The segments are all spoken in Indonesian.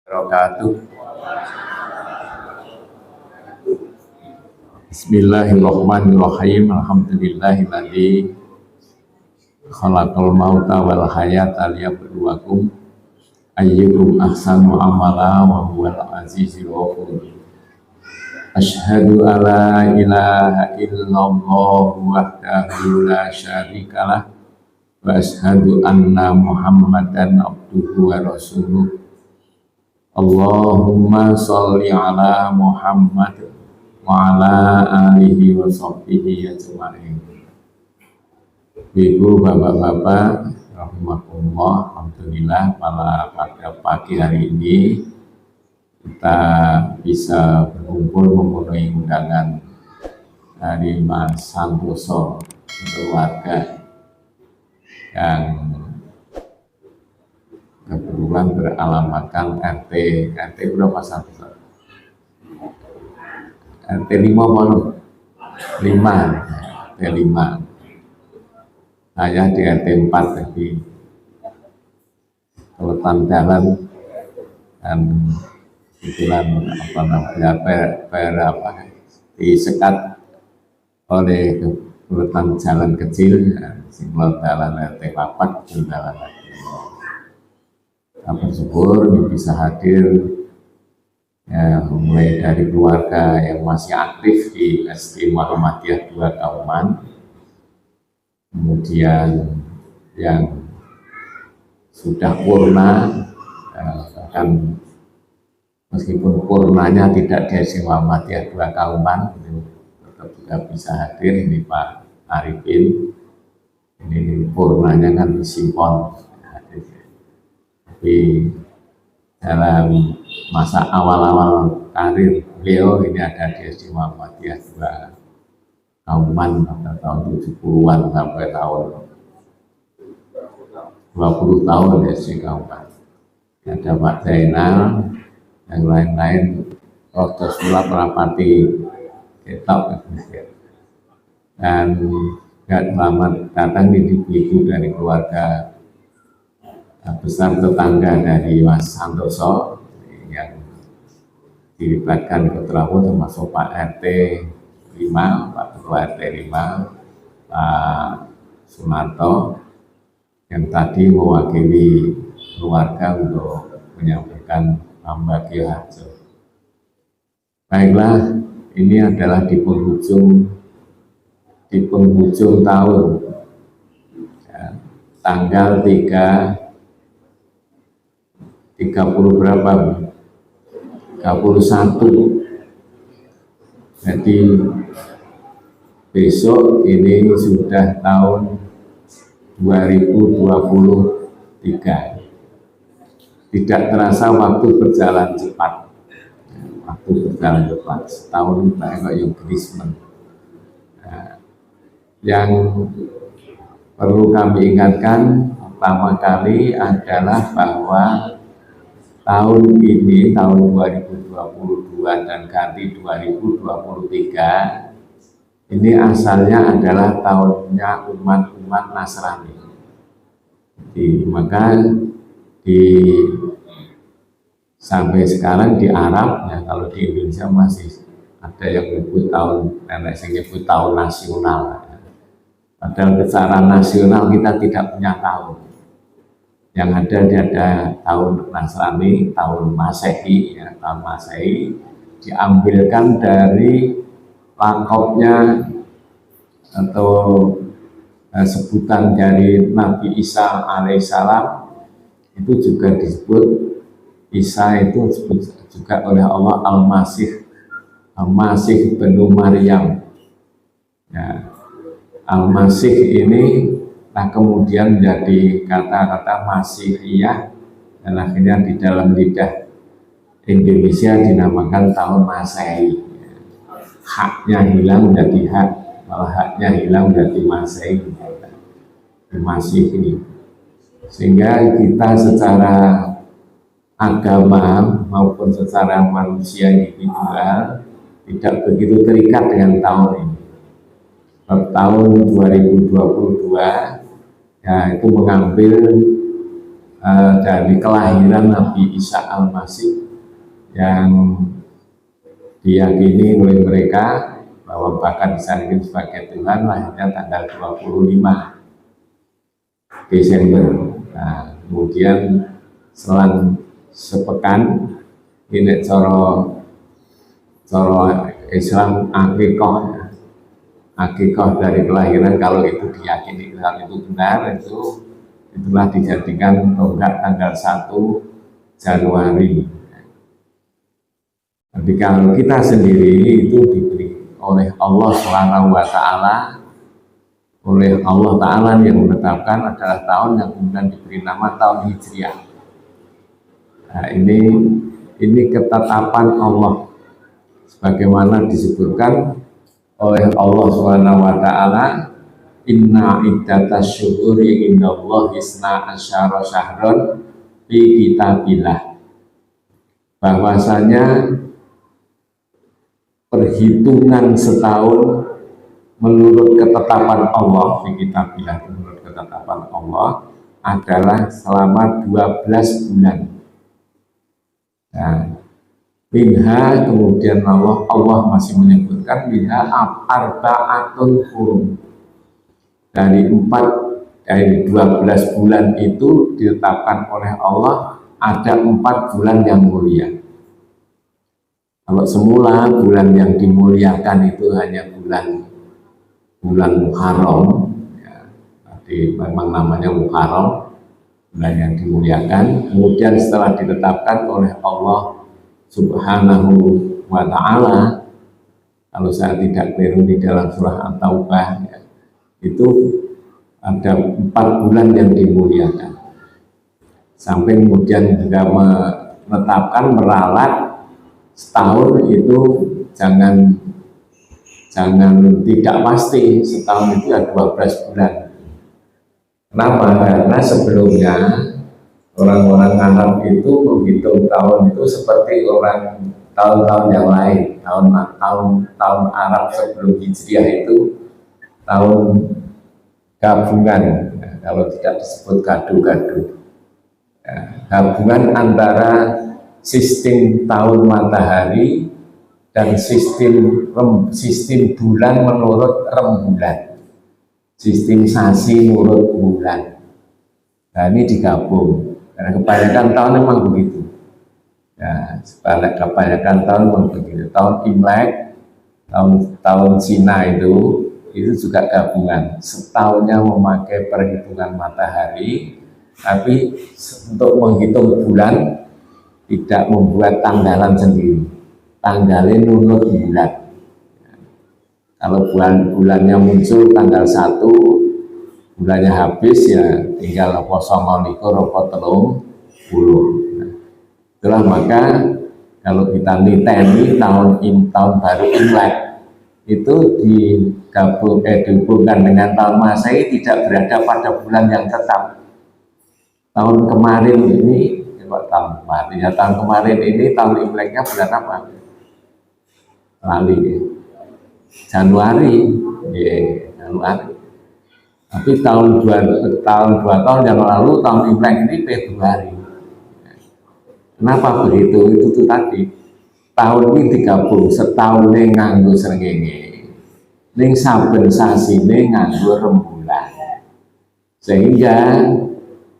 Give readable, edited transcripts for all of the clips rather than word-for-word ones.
Wabarakatuh. Bismillahirrahmanirrahim. Alhamdulillahilladzi khalaqal mauta wal hayata liyabluwakum ayyukum ahsanu amala wa huwal azizul ghafur. Asyhadu alla ilaha illallah wahdahu la syarikalah wa asyhadu anna Muhammadan abduhu wa rasuluh. Allahumma sholli ala Muhammad wa ala alihi wa sahbihi ajma'in. Ibu, bapak-bapak, rahimahullah, alhamdulillah pada pagi hari ini kita bisa berkumpul memenuhi undangan dari Mas Santoso, keluarga yang kebetulan beralamatkan RT berapa satu? RT 5 mana? 5, RT 5. Saya di RT 4 tadi. Kelutan jalan dan kebetulan disekat oleh kelutan jalan kecil, kelutan jalan RT 4 jalan bersyukur bisa hadir ya, mulai dari keluarga yang masih aktif di SD Muhammadiyah 2 Kauman, kemudian yang sudah purna, bahkan meskipun purnanya tidak di SD Muhammadiyah 2 Kauman, tetap juga bisa hadir. Ini Pak Arifin, ini purnanya kan di Simpon. Tapi dalam masa awal-awal karir beliau ini ada di SD Muhammadiyah 2 Kauman pada tahun 70-an sampai tahun 20 tahun di SD Kauman. Ada Pak Zainal, yang lain-lain, Prof. Sulap Rapati Ketop, dan selamat datang di ibu dari keluarga besar tetangga dari Mas Santoso yang dilibatkan ke Terawu, termasuk Pak RT 5, Pak Ketua RT 5, Pak Sunarto, yang tadi mewakili keluarga untuk menyampaikan Ambagio Harjo. Baiklah, ini adalah di penghujung tahun ya, tanggal 30 berapa? 31. Jadi besok ini sudah tahun 2023. Tidak terasa waktu berjalan cepat. Setahun kayak yang Christmas. Nah, yang perlu kami ingatkan pertama kali adalah bahwa tahun ini, tahun 2022 dan ganti 2023, ini asalnya adalah tahunnya umat Nasrani. Maka sampai sekarang di Arab, ya, kalau di Indonesia masih ada yang menyebut tahun nasional. Ya. Padahal secara nasional kita tidak punya tahun. Yang ada tahun Nasrani, tahun Masehi, ya, tahun Masehi diambilkan dari lakopnya atau sebutan dari Nabi Isa alaihissalam. Itu juga disebut Isa, itu disebut juga oleh Allah Al-Masih benu Maryam. Ya, Al-Masih ini kemudian menjadi kata-kata Masihiyah, dan akhirnya di dalam lidah Indonesia dinamakan tahun Masehi. Haknya hilang menjadi hak, malah haknya hilang menjadi Masehi, Masih. Sehingga kita secara agama maupun secara manusia individual tidak begitu terikat dengan tahun ini. Tahun 2022 ya itu mengambil dari kelahiran Nabi Isa Al-Masih yang diyakini oleh mereka bahwa bahkan disandingkan sebagai Tuhan, lahirnya tanggal 25 Desember. Nah, kemudian selang sepekan ini coro Islam akikoh dari kelahiran, kalau itu diyakini kalau itu benar, itulah dijadikan tonggak tanggal 1 Januari. Jadi kalau kita sendiri itu diberi oleh Allah Subhanahu wa Ta'ala, oleh Allah Ta'ala yang menetapkan adalah tahun yang kemudian diberi nama tahun Hijriah. Nah, ini ketetapan Allah sebagaimana disebutkan oleh Allah Subhanahu wa Ta'ala, inna iddatas syuhuri indallah isna asyara syahron fi kitabillah, bahwasanya perhitungan setahun menurut ketetapan Allah fi kitabillah, menurut ketetapan Allah adalah selama 12 bulan. Nah, minha, kemudian Allah masih menyebutkan minha arba'atun hurum, dari 12 bulan itu ditetapkan oleh Allah ada 4 bulan yang mulia. Kalau semula bulan yang dimuliakan itu hanya bulan Muharram, ya, jadi memang namanya Muharram, bulan yang dimuliakan. Kemudian setelah ditetapkan oleh Allah Subhanahu wa Ta'ala, kalau saya tidak keliru di dalam surah At-Taubah, ya, itu ada 4 bulan yang dimuliakan, sampai kemudian juga menetapkan meralat setahun itu jangan tidak pasti, setahun itu ada 12 bulan. Kenapa? Karena sebelumnya orang-orang Arab itu menghitung tahun itu seperti orang tahun-tahun yang lain. Tahun Arab sebelum Hijriah itu tahun gabungan, nah, kalau tidak disebut gadu-gadu, ya, gabungan antara sistem tahun matahari dan sistem bulan menurut rembulan, sistem sasi menurut bulan. Nah, ini digabung karena kebanyakan tahun memang begitu. Ya, kebanyakan tahun memang begitu. Tahun Imlek, tahun Cina itu juga gabungan. Setahunnya memakai perhitungan matahari, tapi untuk menghitung bulan tidak membuat tanggalan sendiri, tanggalnya nunut bulan. Kalau bulannya muncul tanggal 1, bulannya habis, ya tinggal kosong likur telung puluh. Nah, itulah maka kalau kita niteni tahun baru Imlek itu dihubungkan dengan tahun Masehi tidak berada pada bulan yang tetap. Tahun kemarin ini, tahun kemarin ini tahun Imleknya bulan apa? Lali, Januari, ya, Januari. Tapi dua tahun yang lalu tahun Imlek ini Februari. Kenapa begitu? Itu tadi tahun ini digabung, setahun ini nganggo srengenge, ning saben sasine nganggo rembulan, sehingga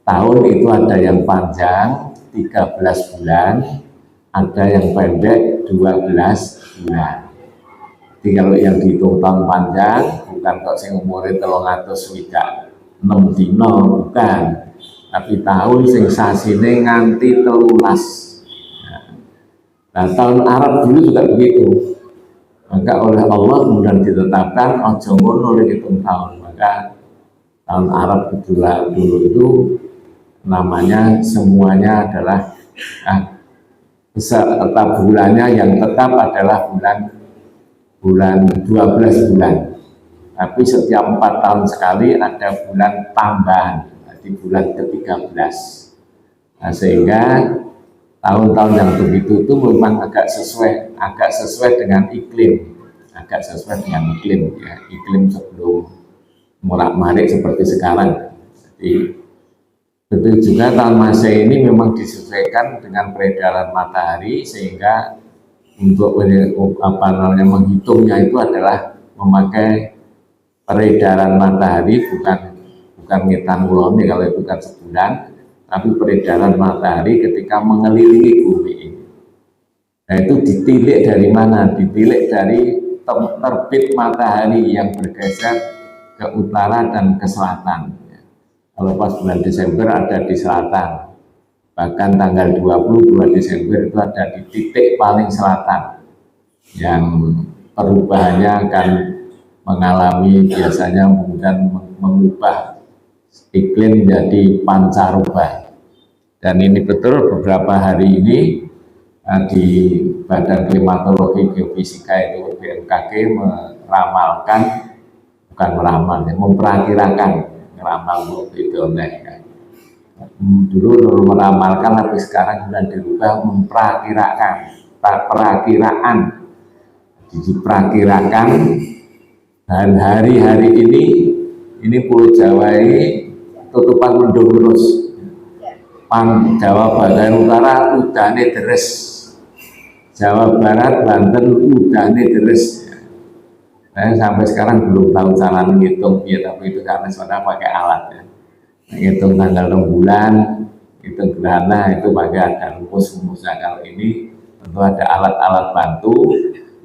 tahun itu ada yang panjang 13 bulan, ada yang pendek 12 bulan. Jadi kalau yang dihitung tahun panjang bukan kok sing umure 306 dino, bukan, tapi tahun sing sasine nganti 13. Nah, tahun Arab dulu juga begitu. Maka oleh Allah kemudian ditetapkan ojo ngono hitung tahun. Maka tahun Arab dulu itu namanya semuanya adalah beserta bulannya yang tetap adalah bulan 12 bulan. Tapi setiap 4 tahun sekali ada bulan tambahan, jadi bulan ke-13. Nah, sehingga tahun-tahun yang begitu itu memang agak sesuai dengan iklim, ya, iklim sebelum murak-marik seperti sekarang. Jadi Betul juga tahun Masehi ini memang disesuaikan dengan peredaran matahari, sehingga untuk menghitungnya itu adalah memakai peredaran matahari, bukan ngitan ulone kalau itu kan sebulan, tapi peredaran matahari ketika mengelilingi bumi ini. Nah itu ditilik dari mana? Ditilik dari terbit matahari yang bergeser ke utara dan ke selatan. Kalau pas bulan Desember ada di selatan, bahkan tanggal 22 Desember itu ada di titik paling selatan, yang perubahannya akan mengalami biasanya kemudian mengubah iklim menjadi pancaroba. Dan ini betul beberapa hari ini di Badan Klimatologi Geofisika itu BMKG meramalkan, bukan meramal, memperakirakan, ngeramal itu kan. Dulu meramalkan, tapi sekarang sudah dirubah memperakirakan, perakiraan. Diperakirakan dan hari-hari ini Pulau Jawa ini tutupan mendung terus. Jawa bagian utara udane deres, Jawa Barat, Banten udane deres. Saya sampai sekarang belum tahu cara menghitung ya, tapi itu karena sudah pakai alat ya. Menghitung tanggal rembulan, hitung gerhana itu pakai ada rumus-rumusnya. Kalau ini tentu ada alat-alat bantu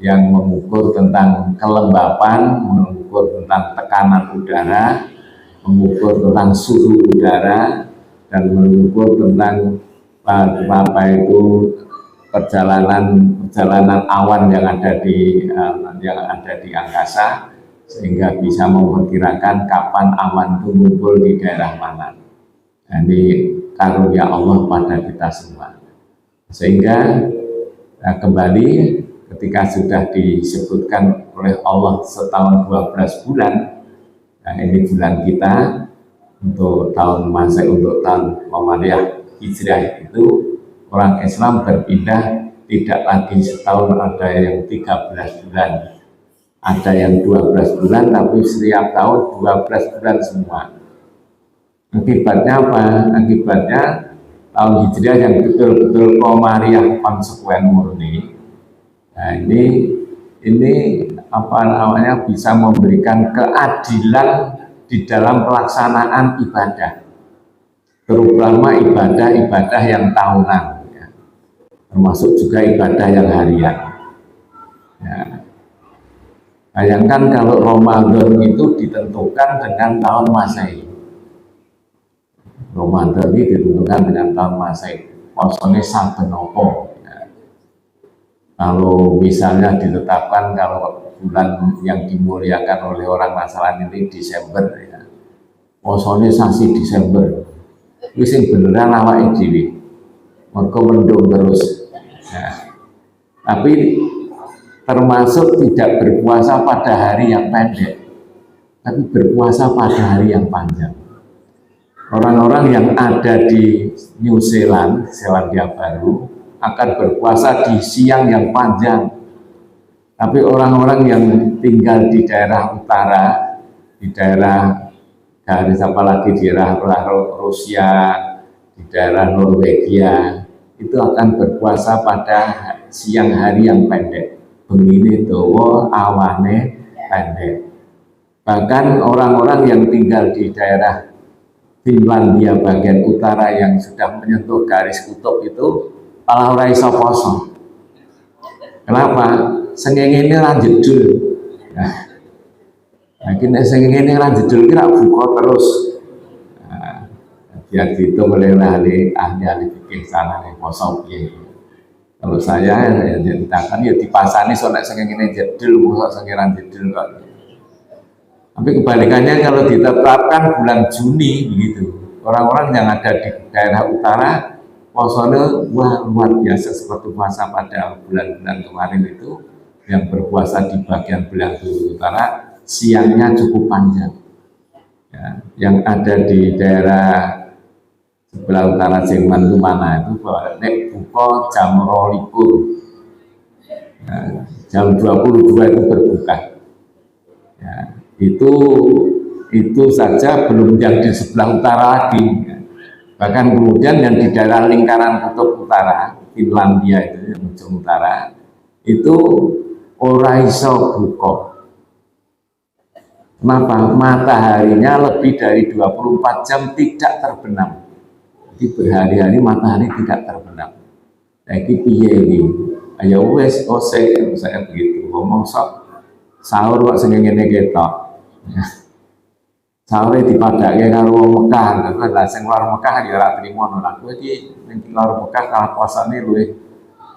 yang mengukur tentang kelembapan, mengukur tentang tekanan udara, mengukur tentang suhu udara, dan mengukur tentang apa itu perjalanan awan yang ada di angkasa, sehingga bisa memperkirakan kapan awan itu muncul di daerah mana. Jadi karunia Allah pada kita semua. Sehingga kembali ketika sudah disebutkan oleh Allah setahun 12 bulan, nah ini bulan kita untuk tahun Masehi, untuk tahun Qamariyah Hijriah itu orang Islam berpindah, tidak lagi setahun ada yang 13 bulan, ada yang 12 bulan, tapi setiap tahun 12 bulan semua. Akibatnya apa? Akibatnya tahun Hijriah yang betul-betul Qamariyah konsekuen murni. Nah ini apa namanya, bisa memberikan keadilan di dalam pelaksanaan ibadah, terutama ibadah-ibadah yang tahunan, ya, termasuk juga ibadah yang harian. Ya. Bayangkan kalau Ramadan itu ditentukan dengan tahun Masehi. Ramadan ini ditentukan dengan tahun Masehi. Posone saben opo. Kalau misalnya ditetapkan kalau bulan yang dimuliakan oleh orang Nasrani ini Desember, ya, posone sasi Desember, wis sing beneran awake dhewe, mergo mendung terus. Ya. Tapi termasuk tidak berpuasa pada hari yang pendek, tapi berpuasa pada hari yang panjang. Orang-orang yang ada di New Zealand, Selandia Baru, akan berpuasa di siang yang panjang. Tapi orang-orang yang tinggal di daerah utara, di daerah garis apalagi di daerah Rusia, di daerah Norwegia, itu akan berpuasa pada siang hari yang pendek. Begini dawa, awane pendek. Bahkan orang-orang yang tinggal di daerah Finlandia bagian utara yang sudah menyentuh garis kutub itu malah ora iso poso. Kenapa? Sengenge ini lanjut dulu. Nah, kini sengenge ini lanjut dulu kira buka terus. Nah, biar dihitung oleh ahli-ahli fikih sana nih poso piye. Kalau saya ya dikatakan ya dipasani soalnya sengenge ini jedul, mosok sengenge jedul kok. Tapi kebalikannya kalau ditetapkan bulan Juni begitu, orang-orang yang ada di daerah utara puasanya wah luar biasa seperti puasa pada bulan-bulan kemarin itu, yang berpuasa di bagian belahan utara siangnya cukup panjang. Ya, yang ada di daerah sebelah utara Jerman itu mana itu nek buka jam 22, ya, jam 22 itu berbuka. Ya, itu saja belum yang di sebelah utara lagi. Bahkan kemudian yang di daerah lingkaran kutub utara, Finlandia itu yang ujung utara, itu ora iso buka. Kenapa? Mataharinya lebih dari 24 jam tidak terbenam. Jadi berhari-hari matahari tidak terbenam. Nah, ini piye ini? Ayo wes, saya begitu. Ngomong sok sahur kok sing ngene ketok. Sahur dipadake karo wong Mekah, lah sing luar Mekah ya ora trimo ora. Kowe iki ning luar Mekah kalah puasane luwih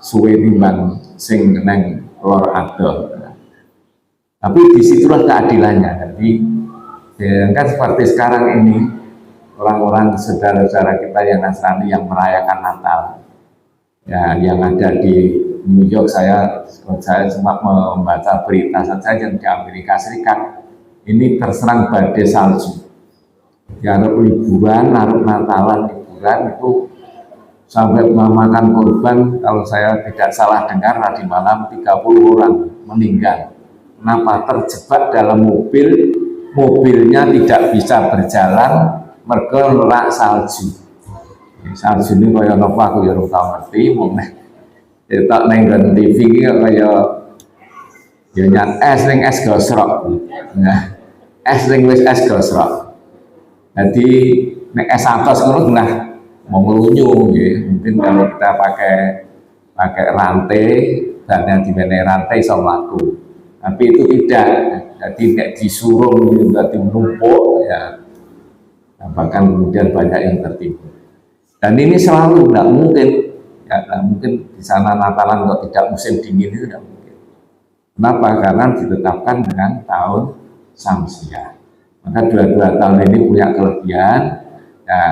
suwe timbang sing neng lor adoh. Tapi disitulah keadilannya. Jadi ya, kan seperti sekarang ini orang-orang saudara-saudara kita yang Nasrani yang merayakan Natal, ya yang ada di New York, saya sempat membaca berita saja yang di Amerika Serikat ini terserang badai salju. Ya liburan, Natalan liburan itu sampai memakan korban, kalau saya tidak salah dengar tadi malam 30 orang meninggal. Kenapa? Terjebak dalam mobil, mobilnya tidak bisa berjalan mereka nolak salju. Salju ini kaya napa aku ya ora tau ngerti, mung tak neng TV kaya ya nyat es ning es gosrok. Nah, es ning wis es gosrok. Jadi nek es atos ngono nah mau ngelunyu nggih. Mungkin kalau kita pakai rantai dan yang dimene rantai iso mlaku. Tapi itu tidak, jadi tidak disuruh jadi menumpuk ya, bahkan kemudian banyak yang tertimbun. Dan ini selalu tidak mungkin, ya tidak mungkin di sana Natalan kok tidak musim dingin itu tidak mungkin. Kenapa? Karena ditetapkan dengan tahun Samsiah. Maka dua-dua tahun ini punya kelebihan. Ya,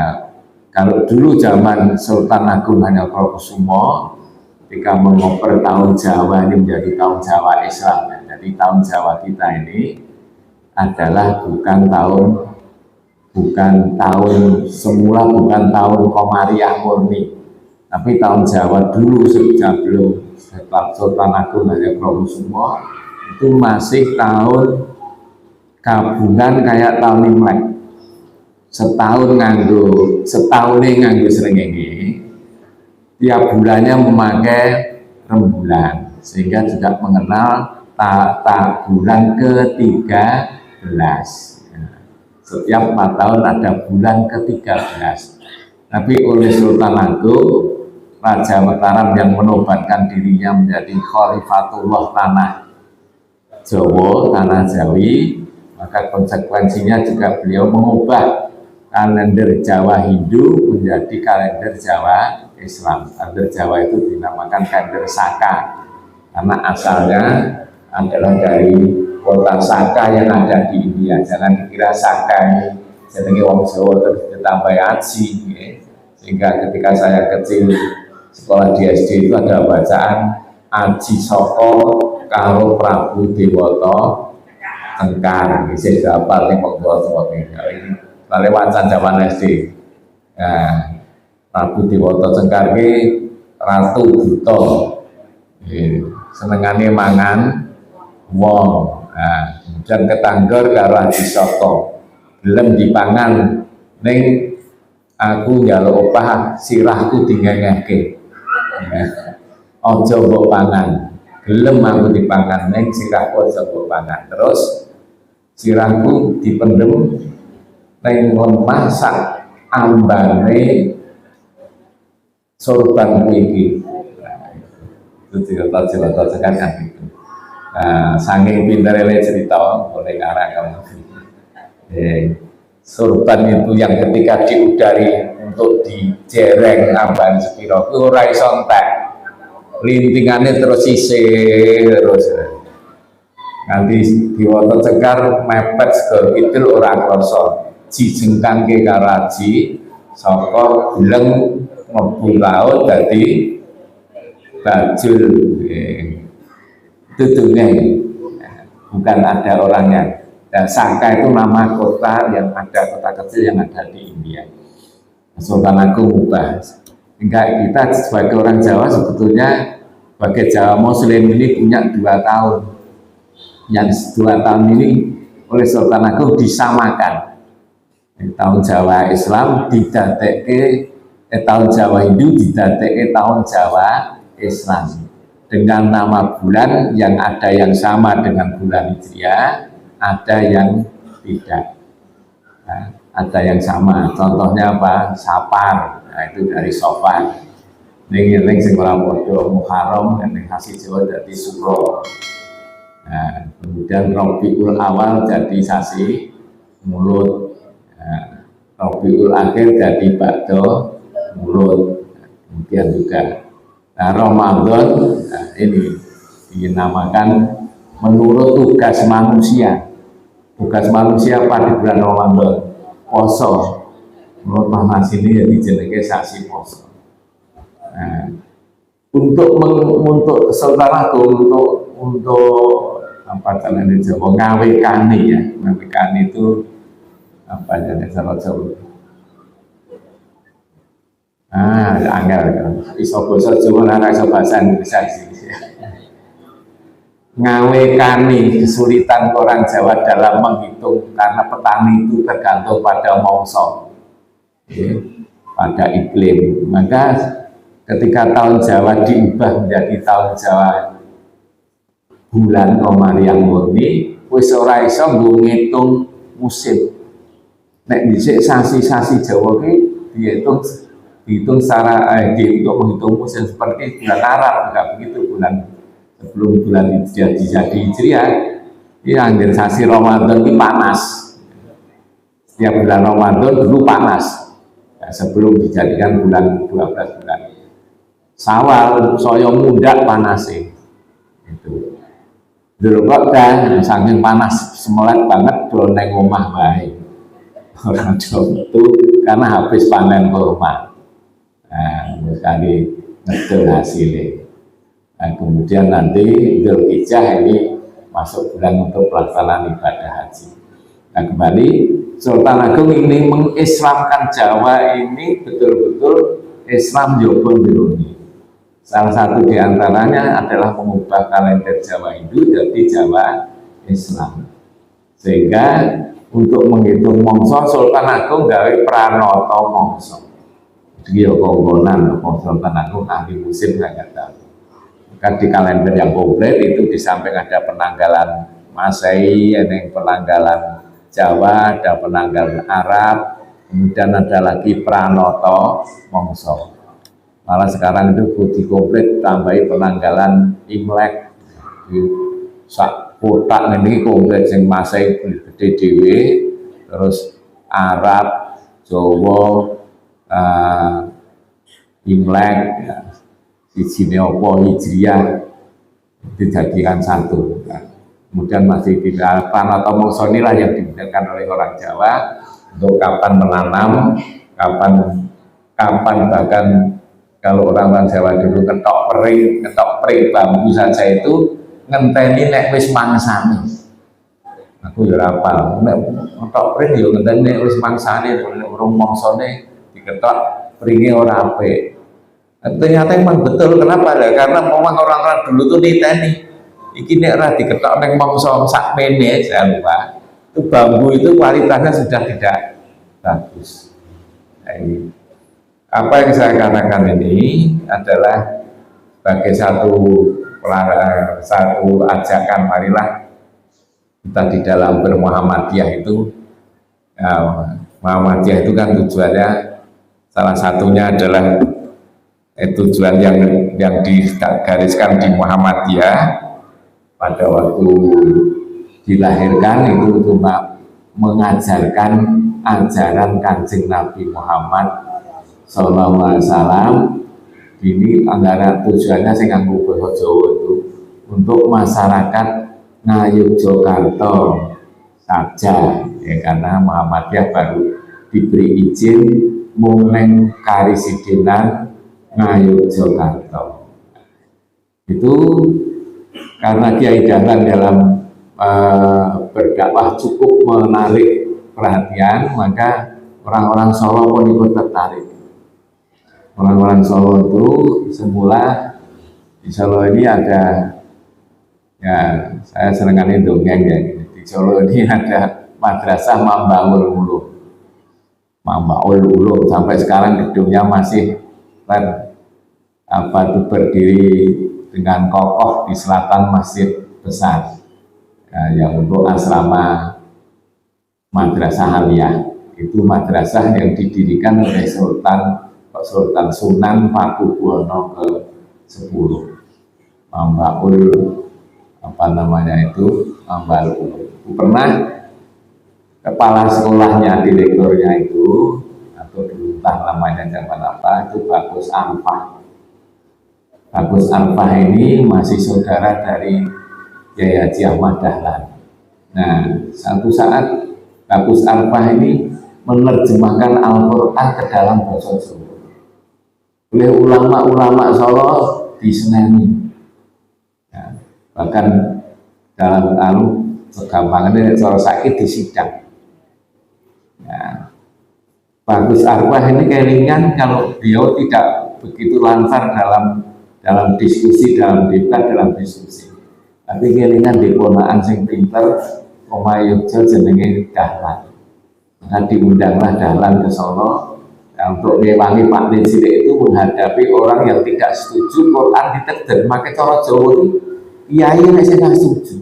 kalau dulu zaman Sultan Agung Hanyokrokusumo ketika mengoper tahun Jawa ini menjadi tahun Jawa Islam. Jadi tahun Jawa kita ini adalah bukan tahun semula, bukan tahun Komariah murni, tapi tahun Jawa dulu sebelum Sultan Agung Hanyokrokusumo itu masih tahun gabungan kayak tahun Imlek. Setahun nganggo srengenge, tiap bulannya memakai rembulan, sehingga juga mengenal bulan ke-13. Setiap 4 tahun ada bulan ke-13. Tapi oleh Sultan Agung, Raja Mataram yang menobatkan dirinya menjadi Khalifatullah Tanah Jawa, Tanah Jawi, maka konsekuensinya juga beliau mengubah kalender Jawa Hindu menjadi kalender Jawa Islam. Kalender Jawa itu dinamakan kalender Saka karena asalnya adalah dari kota Saka yang ada di India. Jangan dikira Saka ini jenenge wong Jawa terus ditambah aji, ya. Sehingga ketika saya kecil sekolah di SD itu ada bacaan Aji Soko karo Prabu Dewata Tengkar. Bisa dapal nih penggawa ini. Lalu wacan zaman SD. Nah, Prabu Dewata Tengkar ini Ratu Buto. Senengane mangan wong. Nah, kemudian ketanggor karo Aji Soko. Gelem dipangan ning aku njaluk opah sirahku dingengake. Ojo mbok pangan. Gelem aku dipangan ning sirahku ojo mbok pangan. Terus sirahku dipendem ning lemah sak ambane sorban iki. Itu cerita sekarang itu. Nah, saking pinternya cerita boleh ngarang kamu. Sorban itu yang ketika diudari untuk dijereng ambane sepiro, itu ora iso entek. Lintingannya terus sisir terus. Nanti Dewata Tengkar mepet segala kidul ora krasa. Jijengkan ke karaji saka bileng mlebu laut dadi bajul tutungnya, bukan ada orangnya. Dan Saka itu nama kota yang ada, kota kecil yang ada di India. Sultan Agung ubah. Hingga kita sebagai orang Jawa sebetulnya sebagai Jawa Muslim ini punya 2 tahun. Yang 2 tahun ini oleh Sultan Agung disamakan. Tahun Jawa Islam tahun Jawa Hindu didadekke tahun Jawa Islam dengan nama bulan yang ada yang sama dengan bulan Hijriah, ada yang tidak. Nah, ada yang sama. Contohnya apa? Sapar. Nah, itu dari Sofar. Ning sing ora padha Muharram ning khas Jawa dadi Suro. Nah, kemudian Rabiul Awal jadi sasi mulut. Nah, Rabiul Akhir jadi bakdo mulut. Kemudian juga Ramadan, nah ini dinamakan menurut tugas manusia. Tugas manusia pada bulan Ramadan poso. Menurut Mas ini ya dijenenge sasi poso. Nah, untuk Sultan Agung untuk apa namanya Jawa ngawekani ya, ngawekani itu apa jadi Jawa. Angel iso basa Jawa lan iso bahasa Indonesia sih. Ngawekani kesulitan orang Jawa dalam menghitung karena petani itu tergantung pada mongso, ya, pada iklim. Maka ketika tahun Jawa diubah menjadi tahun Jawa bulan Komar yang murni, wis ora iso ngitung musim. Nek dhisik sasi-sasi Jawa ki dihitung secara untuk menghitung musim seperti bulan Arab, enggak begitu bulan sebelum bulan Hijriah jadi Hijriah, ya anjir sasi Ramadan ini panas. Setiap bulan Ramadan dulu panas, nah, sebelum dijadikan bulan 12 bulan. Sawal soyo muda panas sih, itu. Dulu kok kan saking panas semelet banget do neng omah bae. Orang Jawa itu karena habis panen kurma. Nah, sekali ngedol hasilnya. Nah, kemudian nanti Idul Hijjah ini masuk bulan untuk pelaksanaan ibadah haji. Nah, kembali Sultan Agung ini mengislamkan Jawa ini betul-betul Islam Joko Diruni. Salah satu diantaranya adalah mengubah kalender Jawa Hindu jadi Jawa Islam. Sehingga untuk menghitung mongso Sultan Agung gawe pranoto mongso. Dia kongkonan Sultan Agung ahli musim nggak tahu. Maka di kalender yang komplit itu di samping ada penanggalan Masehi, ada penanggalan Jawa, ada penanggalan Arab, kemudian ada lagi pranoto mongso. Malah sekarang itu di komplit tambahi penanggalan Imlek di sak kotak ini komplit yang Masehi gede dewe, terus Arab, Jawa, Imlek, siji opo Hijriah dijadikan satu. Nah, kemudian masih tidak pranoto mongso inilah yang digunakan oleh orang Jawa untuk kapan menanam, kapan bahkan kalau orang Jawa dulu ketok pering bambu saja itu ngenteni nek wis mangsane. Aku ya rapal, nek ketok pring yo ngenteni nek wis mangsane, urung mongsone diketok pringe ora apik. Ternyata memang betul, kenapa ya? Karena memang orang-orang dulu tuh niteni iki nek ora diketok nek mongso sak mene jangan lupa itu bambu itu kualitasnya sudah tidak bagus. Nah, ini apa yang saya katakan ini adalah sebagai satu ajakan, marilah kita di dalam bermuhammadiyah itu, Muhammadiyah itu kan tujuannya salah satunya adalah tujuan yang digariskan di Muhammadiyah pada waktu dilahirkan itu cuma mengajarkan ajaran Kanjeng Nabi Muhammad Sallallahu Alaihi Wasallam. Ini antara tujuannya saya nganggo basa Jawa itu untuk masyarakat Ngayogyakarta saja, ya, karena Muhammadiyah baru diberi izin mung karisidenan Ngayogyakarta. Itu karena Kiai Dahlan dalam berdakwah cukup menarik perhatian, maka orang-orang Solo pun ikut tertarik. Orang-orang Solo itu semula di Solo ini ada, ya saya senangkan dongeng ya, di Solo ini ada madrasah Mambangun Mulu. Mambaul Ulum, sampai sekarang gedungnya masih berdiri dengan kokoh di selatan masjid besar, yang untuk asrama Madrasah Aliyah. Itu madrasah yang didirikan oleh Sultan Sunan Pakubuwono ke-10. Mambaul Mambaul Ulum. Pernah kepala sekolahnya, direkturnya itu, atau dulu entah namanya zaman apa, itu Bagus Arfah. Bagus Arfah ini masih saudara dari Kiai Haji Ahmad Dahlan. Nah, satu saat Bagus Arfah ini menerjemahkan Al-Quran ke dalam bahasa Jawa oleh ulama-ulama Solo di Seneni. Nah, bahkan dalam segampangannya Solo sakit di sidang. Nah, Bagus Arwah ini kelingan kalau beliau tidak begitu lancar dalam diskusi, dalam debat, dalam diskusi. Tapi kelingan di ponaan sing pinter, omahe Yogya jenenge Dahlan. Maka diundanglah Dahlan ke Solo untuk mewangi Pak Cilik itu menghadapi orang yang tidak setuju Quran diterjemahkan cara Jawa itu. Kiai nek sing setuju.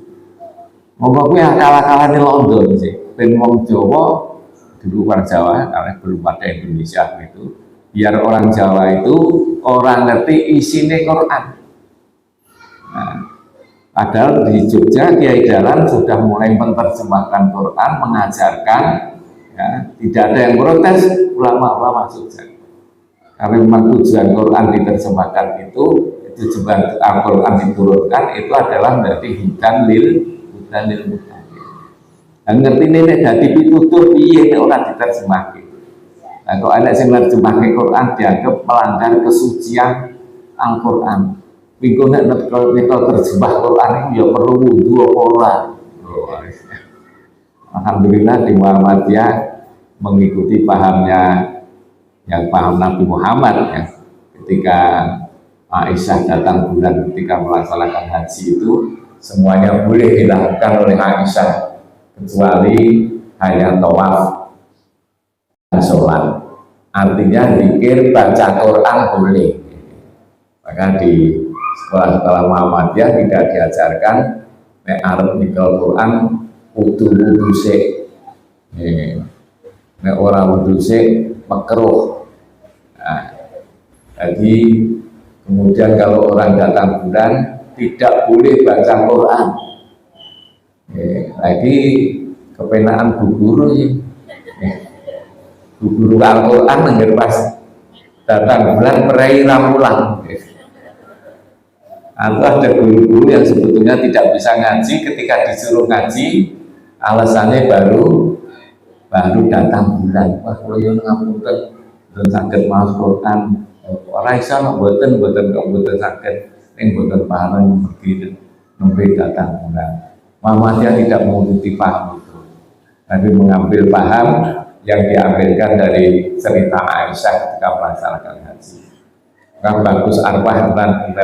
Monggo kuwi akal-akalane London sih. Ben wong Jawa di luar Jawa, karena belum ada Indonesia itu, biar orang Jawa itu orang ngerti isinya Quran. Nah, padahal di Jogja Kiai Dahlan sudah mulai menerjemahkan Quran, mengajarkan, ya, tidak ada yang protes ulama-ulama Jogja. Karena memang tujuan Quran diterjemahkan itu juga Al-Quran diturunkan itu adalah dari hudan lil muttaqin. Dan ngerti ini dari pitutur piye orang diterjemahkan. Nah, kalau ada yang menerjemahkan Quran dianggap melanggar kesucian Al-Quran. Minggu kalau terjemah Quran itu ya perlu wudhu apa ora. Alhamdulillah di Muhammadiyah mengikuti pahamnya yang paham Nabi Muhammad ya. Ketika Aisyah datang bulan ketika melaksanakan haji itu semuanya boleh dilakukan oleh Aisyah kecuali hanya tawaf dan sholat. Artinya zikir baca Quran boleh. Maka di sekolah-sekolah Muhammadiyah tidak diajarkan nek arep nyekel Quran kudu wudu sik. Nek ora wudu sik makruh. Nah, jadi kemudian kalau orang datang bulan tidak boleh baca Quran. Lagi kepenaan bu guru ya. Bu guru Al-Quran nengger pas datang bulan perai ramulan. Atau ada guru-guru yang sebetulnya tidak bisa ngaji, ketika disuruh ngaji alasannya baru datang bulan. Wah, kalau yang ngapunten dan sakit mas Quran orang iso mboten sakit ning mboten paham begitu nembe datang bulan. Muhammadiyah tidak mengikuti paham itu, tapi mengambil paham yang diambilkan dari cerita Aisyah ketika melaksanakan haji. Maka Bagus Arwah dan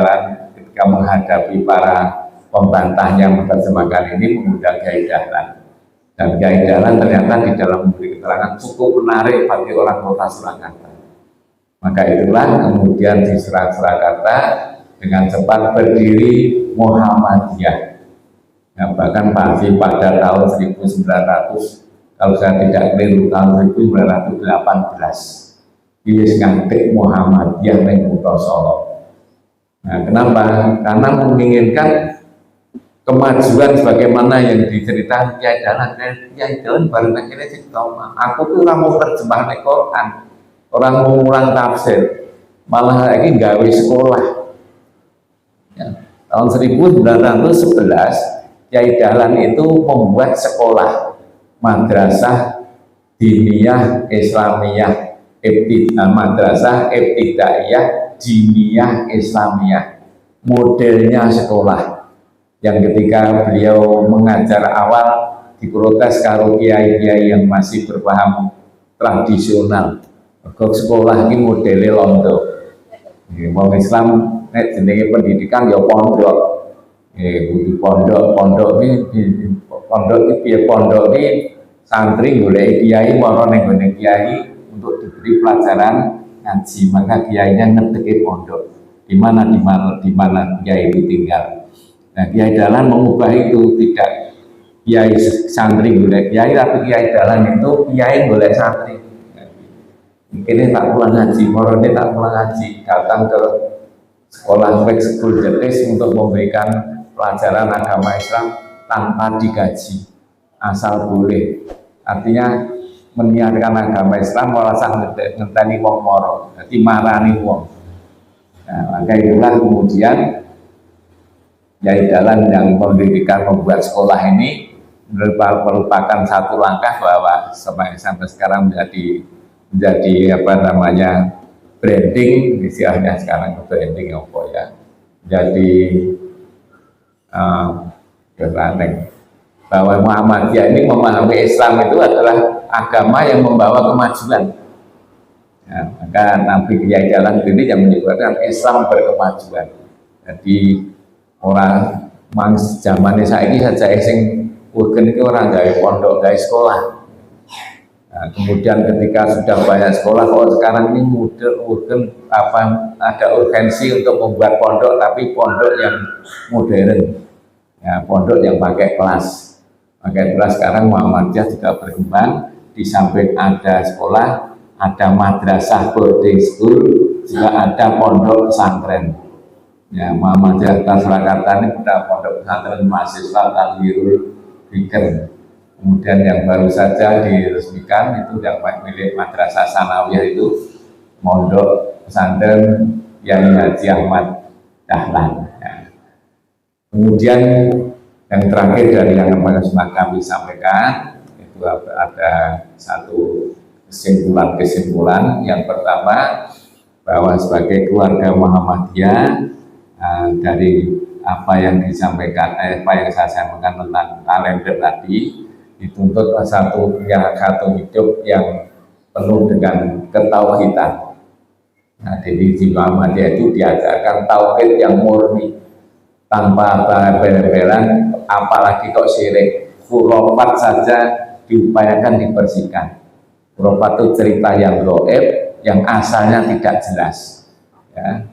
ketika menghadapi para pembantah yang menerjemahkan ini mengundang Kiai Dahlan. Dan Kiai Dahlan ternyata di dalam memberi keterangan cukup menarik bagi orang kota Surakarta. Maka itulah kemudian di Surakarta dengan cepat berdiri Muhammadiyah. Nah, bahkan pasti pada tahun 1900, kalau saya tidak keliru tahun 1918, Iwis ngantik Muhammadiyah ning kutha Solo. Nah, kenapa? Karena menginginkan kemajuan sebagaimana yang diceritakan Kiai Dahlan bareng akhirnya cerita, aku tuh orang mau terjemah Quran, orang mau ngulang tafsir, malah lagi gawe sekolah. Ya, tahun 1911 Kiai Dahlan itu membuat sekolah madrasah diniyah Islamiyah madrasah ibtidaiyah diniyah Islamiyah, modelnya sekolah yang ketika beliau mengajar awal diprotes karo kiai-kiai yang masih berpaham tradisional. Kok sekolah ini modelnya londo. Wong Islam nek jenenge pendidikan ya pondok. Pondok ini piye pondok ini santri golek kiai mara ning gone kiai untuk diberi pelajaran ngaji. Maka kiainya ngedeki pondok di mana kiai itu tinggal. Nah, Kiai Dahlan mengubah itu, tidak kiai santri boleh kiai, tapi Kiai Dahlan itu kiai boleh santri. Ini tak pulang ngaji, morone tak pulang ngaji, datang ke sekolah school jetis untuk memberikan pelajaran agama Islam tanpa digaji, asal boleh. Artinya menyiarkan agama Islam merasa ngenteni wong moro, jadi marani wong. Nah, maka itulah kemudian Kiai Dahlan yang mendirikan membuat sekolah ini merupakan satu langkah bahwa sampai sekarang menjadi apa namanya branding, istilahnya sekarang branding apa ya, jadi berandeng bahwa Muhammadiyah ini memahami Islam itu adalah agama yang membawa kemajuan. Ya, maka Nabi Kiai Dahlan ini yang menyebutkan Islam berkemajuan. Jadi orang zaman saiki saja sing urgen iki ora gawe pondok, gawe sekolah. Nah, kemudian ketika sudah banyak sekolah, kalau sekarang ini urgen apa ada urgensi untuk membuat pondok, tapi pondok yang modern, ya, pondok yang pakai kelas. Pakai kelas sekarang Muhammadiyah juga berkembang, di samping ada sekolah, ada madrasah boarding school, juga ada pondok pesantren. Ya, Muhammadiyah Surakarta ini ada pondok pesantren mahasiswa Tanwirul Fikr. Kemudian yang baru saja diresmikan itu yang milik Madrasah Sanawiyah itu pondok pesantren yang Haji Ahmad Dahlan. Ya. Kemudian yang terakhir dari yang kami sampaikan itu ada satu kesimpulan. Yang pertama, bahwa sebagai keluarga Muhammadiyah, dari apa yang disampaikan, apa yang saya sampaikan tentang kalender tadi, dituntut satu hidup yang penuh dengan ketauhidan. Nah, jadi di Muhammadiyah itu diajarkan tauhid yang murni, tanpa bel-belan, apalagi kok syirik. Khurafat saja diupayakan dibersihkan. Khurafat itu cerita yang gaib, yang asalnya tidak jelas. Ya.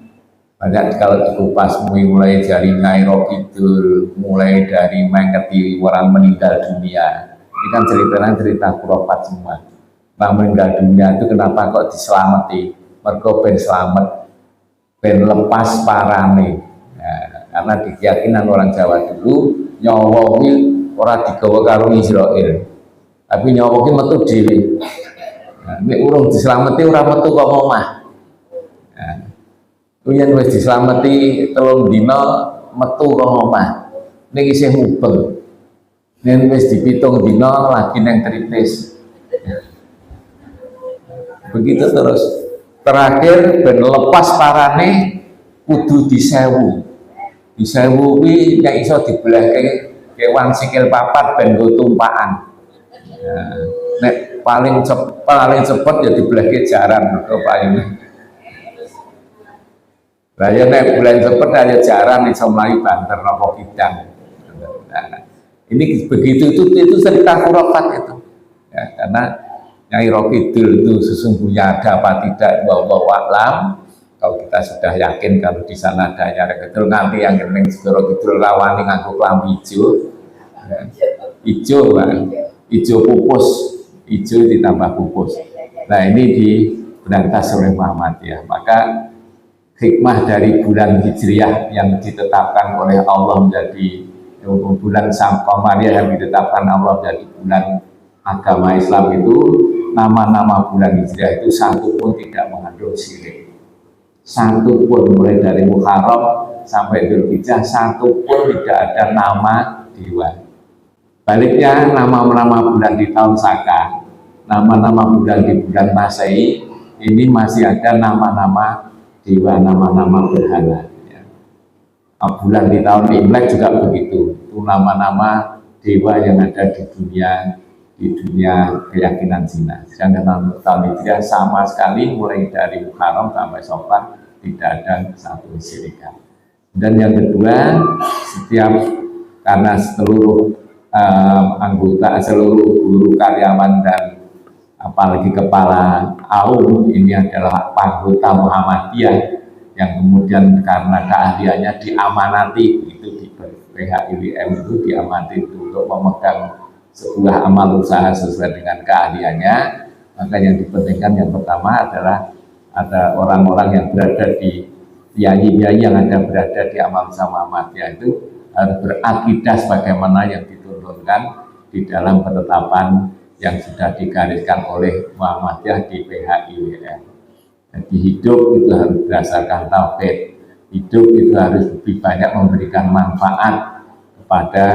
Banyak kalau dikupas mulai dari Nyai Kidul, mulai dari mengketi orang meninggal dunia. Ini kan cerita khurafat semua. Orang meninggal dunia itu kenapa kok diselamati? Mergo ben selamat, ben lepas parane. Ya, karena keyakinan orang Jawa dulu nyawa kuwi ora digawa karo Israel, tapi nyawa kuwi metu dhewe. Nah, nek urung dislameti ora metu kok omah. Nah, yen wis dislameti 3 dina metu kok omah. Nek isih mubeng. Nek wis dipitung dina lagi nang tritis. Begitu terus. Terakhir ben lepas parane kudu disewu. Disewu kuwi nek iso dibelahke kewan sikil papat ben nggo tumpakan. Nah, nek paling cepet ya dibelahke jaran mergo paling. Lah ya nek bulan cepet aja jaran iso mlayu banter napa kidang. Nah, ini begitu itu cerita khurafat itu. Ya, karena Nyai Kidul itu sesungguhnya ada apa tidak, wallahu a'lam. Kalau kita sudah yakin kalau di sana ada Nyai Kidul, nanti yang kening Segoro Kidul rawani nganggo klambi ijo, ya, ijo kan, ijo pupus, ijo ditambah pupus. Nah ini dibenarkan oleh Muhammadiyah. Maka hikmah dari bulan Hijriah yang ditetapkan oleh Allah menjadi bulan Qamariyah yang ditetapkan Allah menjadi bulan agama Islam itu, nama-nama bulan Hijriah itu satu pun tidak mengandung syirik. Satu pun, mulai dari Muharram sampai Dzulhijjah, satu pun tidak ada nama dewa. Baliknya nama-nama bulan di tahun Saka, nama-nama bulan di bulan Masehi, ini masih ada nama-nama dewa, nama-nama berhala. Ya. Bulan di tahun Imlek juga begitu, itu nama-nama dewa yang ada di dunia keyakinan Cina. Sedangkan tahun Hijriah sama sekali mulai dari Muharram sampai Syawal tidak ada satu syirikan. Dan yang kedua, karena seluruh anggota, seluruh guru karyawan dan apalagi kepala AUM ini adalah anggota Muhammadiyah yang kemudian karena keahliannya diamanati itu di PHIWM itu diamanati untuk memegang sebuah amal usaha sesuai dengan keahliannya. Maka yang dipentingkan yang pertama adalah ada orang-orang yang berada di kiai-kiai yang ada berada di amal usaha Muhammadiyah itu harus berakidah sebagaimana yang diturunkan di dalam ketetapan yang sudah digariskan oleh Muhammadiyah di PHIWM. Jadi hidup itu harus berdasarkan tauhid, hidup itu harus lebih banyak memberikan manfaat kepada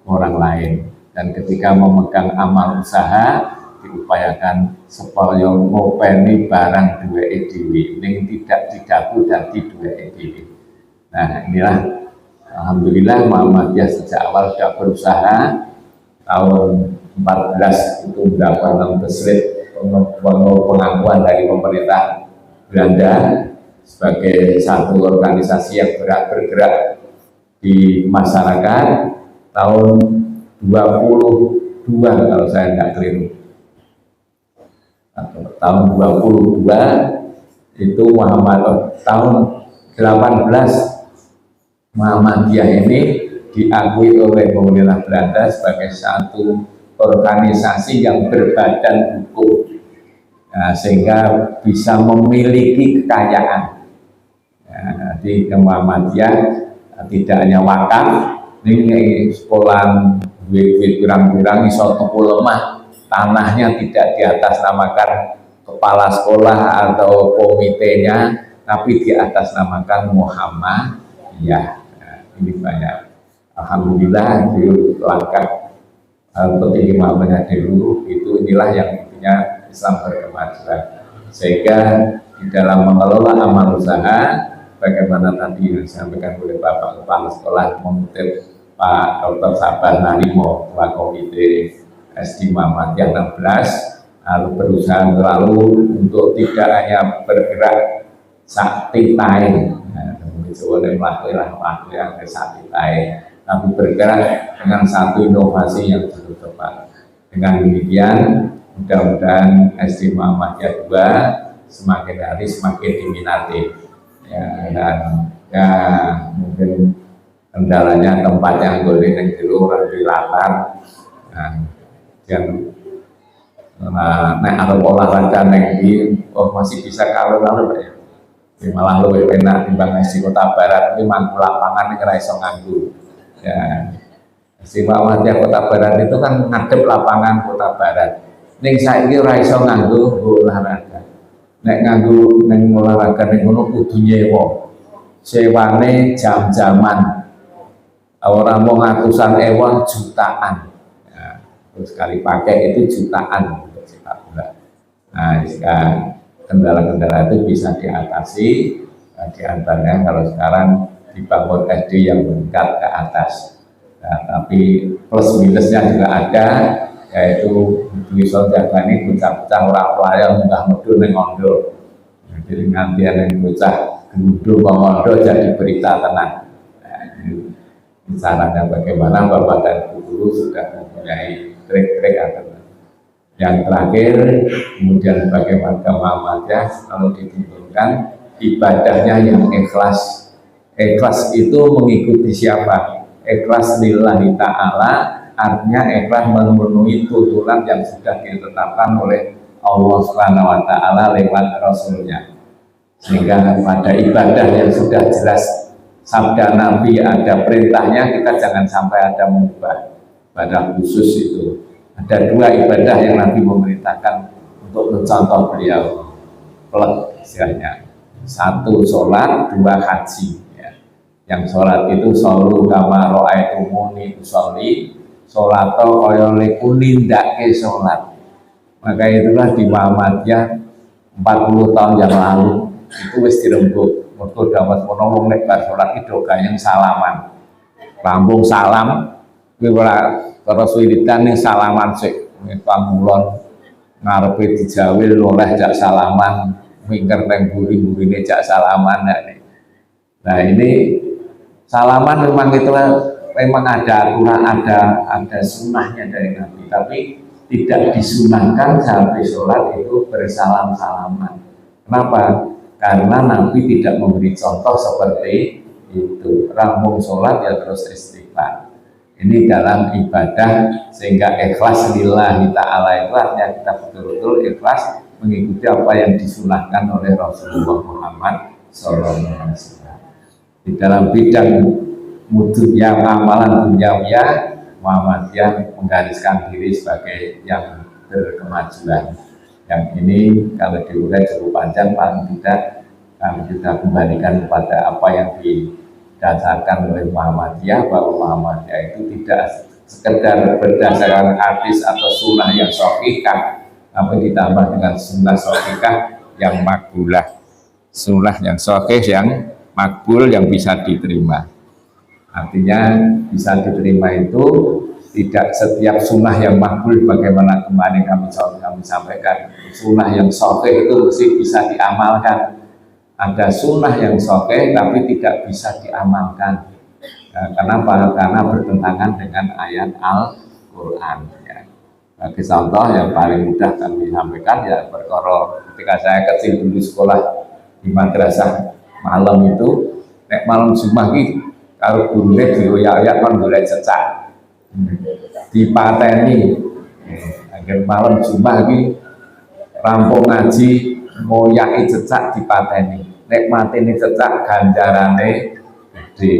orang lain. Dan ketika memegang amal usaha, diupayakan supaya ngopeni barang duwe dewi, ning tidak didapu dadi duwe dewi. Nah inilah alhamdulillah Muhammadiyah sejak awal sudah berusaha. Tahun 14 itu mendapatkan tasrif pengakuan dari pemerintah Belanda sebagai satu organisasi yang bergerak di masyarakat. Tahun 22 kalau saya nggak keliru, tahun 22 itu tahun 18 Muhammadiyah ini diakui oleh pemerintah Belanda sebagai satu organisasi yang berbadan hukum, nah, sehingga bisa memiliki kekayaan. Di Muhammadiyah tidak hanya wakaf, ini sekolah pirang-pirang iso tuku lemah, tanahnya tidak di atas namakan kepala sekolah atau komitenya, tapi di atas namakan Muhammadiyah. Nah, ini banyak. Alhamdulillah di langkah petinggi Muhammadiyah dulu itu inilah yang punya Islam berkemajuan. Sehingga di dalam mengelola amal usaha, bagaimana tadi yang disampaikan oleh Bapak Kepala Sekolah mengutip Pak Dr. Sabar Narimo, Ketua Komite SD Muhammadiyah 16, lalu berusaha selalu untuk tidak hanya bergerak sakti taing, tapi bergerak dengan satu inovasi yang cukup tepat. Dengan demikian, mudah-mudahan SD Muhammadiyah 2 semakin hari semakin diminati. Ya, dan ya mungkin kendalanya tempatnya boleh yang dulu di latar, yang naik atau olahraga neng masih bisa kalau ya. Malah lebih enak timbang di Kota Barat ini mangku lapangan ini iso nganggu. Ya, si Muhammadiyah Kota Barat itu kan ngadep lapangan Kota Barat. Ning saiki ora iso nganggo olahraga. Nek nganggo ning olahraga ning ngono kudu nyewa. Sewane jam-jaman. Ora mau ratusan ewan, jutaan. Ya, terus sekali pakai itu jutaan untuk sepak bola. Nah, sekarang kendala-kendala itu bisa diatasi. Di antaranya kalau sekarang dibangun SD yang meningkat ke atas. Nah, tapi plus minusnya juga ada, yaitu bisa jaga ini bocah-bocah orang tua yang mudah medul neng ondo. Jadi nanti yang bocah gendul ngondo jadi berita tenang. Nah, ini caranya bagaimana Bapak dan Guru sudah mempunyai trik-trik alternatif. Yang terakhir, kemudian bagaimana Muhammadiyah kalau ditentukan ibadahnya yang ikhlas. Ikhlas itu mengikuti siapa? Ikhlas lillahi ta'ala, artinya ikhlas memenuhi tuntunan yang sudah ditetapkan oleh Allah Subhanahu wa Ta'ala lewat Rasulnya. Sehingga pada ibadah yang sudah jelas sabda Nabi ada perintahnya, kita jangan sampai ada mengubah. Pada khusus itu ada dua ibadah yang Nabi memerintahkan untuk mencontoh beliau, istilahnya satu sholat, dua haji. Yang sholat itu solu kama ro'aitumuni usolli, sholato kaya lekuni ndake sholat. Maka itulah di Muhammadiyah 40 tahun yang lalu itu wis dirembuk. Mergo dapat menawa nek bar sholat itu gayeng salaman. Lambung salam kuwi ora terus wiridan ning salaman sik. Pangulon ngarepe dijawil oleh jak salaman, mingker nang buri-burine jak salaman. Nah ini salaman memang itu memang ada aturan, ada sunnahnya dari Nabi, tapi tidak disunahkan sehabis sholat itu bersalam-salaman. Kenapa? Karena Nabi tidak memberi contoh seperti itu. Rampung sholat ya terus istighfar. Ini dalam ibadah sehingga ikhlas lillahi ta'ala itu artinya kita betul-betul ikhlas mengikuti apa yang disunahkan oleh Rasulullah Muhammad SAW. Di dalam bidang mudunya amalan duniawiya, Muhammadiyah menggariskan diri sebagai yang berkemajuan. Yang ini kalau diurai cukup panjang, paling tidak kami kita kembalikan kepada apa yang didasarkan oleh Muhammadiyah, bahwa Muhammadiyah itu tidak sekedar berdasarkan hadis atau sunnah yang sahihah, tapi ditambah dengan sunnah sahihah yang makbulah, sunnah yang sahih yang makbul yang bisa diterima. Artinya bisa diterima itu tidak setiap sunnah yang makbul, bagaimana kemarin kami sampaikan, sunnah yang sahih itu mesti bisa diamalkan. Ada sunnah yang sahih tapi tidak bisa diamalkan. Kenapa? Karena bertentangan dengan ayat Al-Quran. Ya. Bagi contoh yang paling mudah kami sampaikan ya perkara ketika saya kecil dulu sekolah di madrasah malam itu, nek malam Jumat ini kalau gurune dioyak-oyak kan golek cecak, dipateni. Akhir malam Jumat iki rampung ngaji ngoyaki cecak dipateni. Nek mateni cecak ganjarane gede.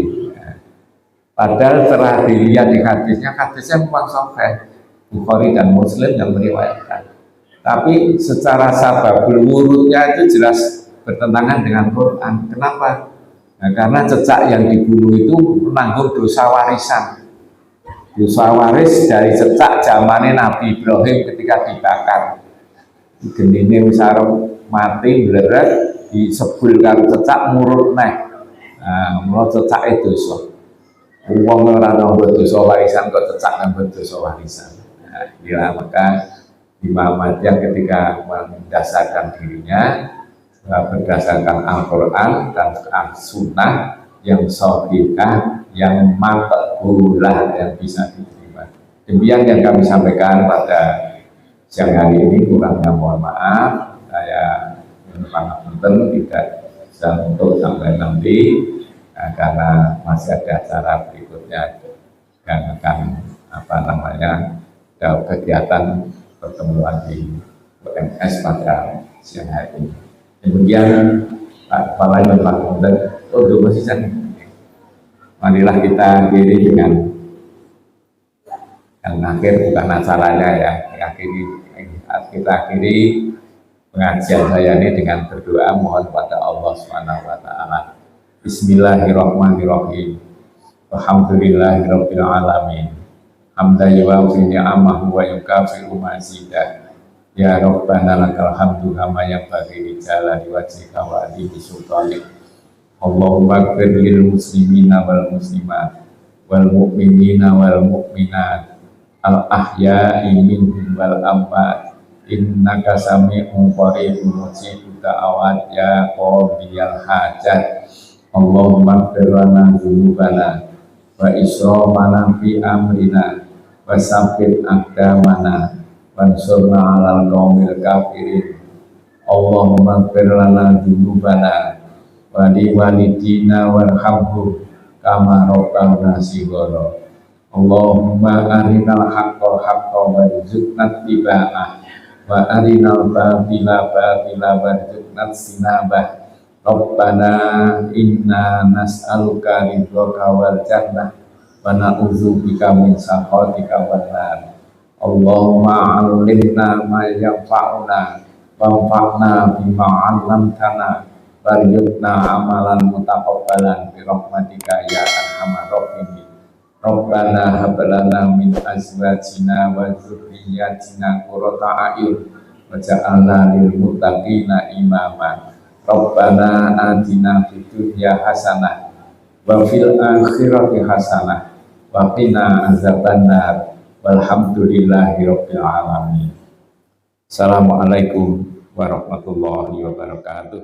Padahal setelah dilihat di hadisnya memang sahih, Bukhari dan Muslim yang meriwayatkan. Tapi secara sababul wurudnya itu jelas bertentangan dengan Quran. Kenapa? Nah, karena cecak yang dibunuh itu menanggung dosa warisan. Dosa waris dari cecak zamannya Nabi Ibrahim ketika dibakar. Genine wis arep mati bleret disebulkan cecak murut neh. Nah, mulo cecak itu dosa. Wong ora nanggo dosa warisan kok cecak nanggo dosa warisan. Nah, inilah maka Imam Ahmad ketika mendasarkan dirinya berdasarkan Al-Quran dan As-Sunnah yang sahihah, yang makbulah, yang bisa diterima. Demikian yang kami sampaikan pada siang hari ini, kurangnya mohon maaf. Saya memang tidak bisa untuk sampai nanti karena masih ada acara berikutnya yang akan kegiatan pertemuan di PMS pada siang hari ini. Demikian Pak Kepala dan Pak Komandan untuk posisi. Marilah kita akhiri dengan yang akhir bukan acaranya ya. Kita akhiri pengajian saya ini dengan berdoa mohon pada Allah Subhanahu wa taala. Bismillahirrahmanirrahim. Alhamdulillahirabbil alamin. Hamdan yuwafi ni'amahu wa yukafi'u mazidah. Ya Rabbana lakal hamdu kama yanbaghi li jalali wajhika wa adimi sultanik. Allahumma ighfir lil muslimina wal muslimat wal mu'minina wal mu'minat al ahya'i minhum wal amwat innaka sami'un qaribun mujibud da'awat ya qadiyal hajat. Allahumma ighfir lana dzunubana wa israfana fi amrina wa sabbit aqdamana wansurna alal qaumil kafirin. Allahumma ighfir lana dzunubana wa li walidina warhamhum kama rabbana shighara. Allahumma arinal haqqal haqqa warzuqna ittiba'ah wa arinal batila batila warzuqna ijtinabah. Rabbana inna nas'aluka ridhaka wal jannah wa na'udzubika min sakhatika wan nar. Allahumma 'allimna ma yanfa'una wanfa'na bima 'allamtana warzuqna amalan mutaqabbalan bi rahmatika ya arhamar rahimin. Rabbana hab lana min azwajina wa dzurriyyatina qurrata a'yun waj'alna lil muttaqina imama. Rabbana atina fid dunya hasanah wa fil akhirati hasanah wa qina azabannar. Walhamdulillahirabbil alamin. Assalamualaikum warahmatullahi wabarakatuh.